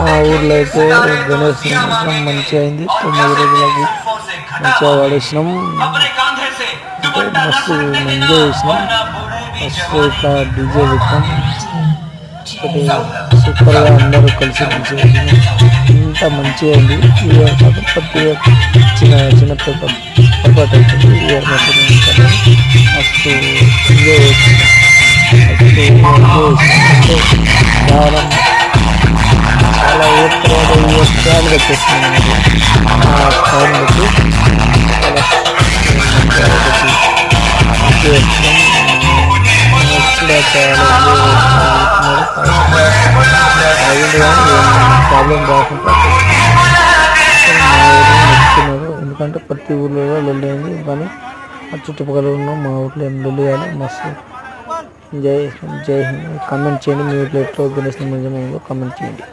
మా ఊర్లో అయితే గణేష్ నిమజ్జనం మంచిగా అయింది. 9 రోజులకు మంచిగా వాడేసినాం. అంటే మస్తు ఎంజాయ్ చేసినాం. ఫస్ట్ ఇట్లా డీజే పెట్టాం. ఒకటి సూపర్గా అందరూ కలిసి మంచిగా ఇంత మంచిగా అయింది. ఈ ఇయర్ మాత్రం ప్రతి ఇయర్ చిన్న చిన్న పొరపాటు అవుతుంది. ఈ ఇయర్ మాత్రం మస్తు ఎంజాయ్ చేసినాం. అంటే రావడం చాలా ఇయర్ తర్వాత ఇయర్ వచ్చేస్తున్నాం. టైం బట్టి చాలా మంచిగా కూడా చాలా ప్రాబ్లం రాకుండా నచ్చుతున్నారు. ఎందుకంటే ప్రతి ఊళ్ళో లొల్లి అయింది. కానీ ఆ చుట్టుపక్కల ఉన్న మా ఊళ్ళో ఏం లొల్లి కానీ మస్తు జై హింద్. కామెంట్ చేయండి. మీ ఊళ్ళో ఎట్లా గణేష్ నిమజ్జనం కామెంట్ చేయండి.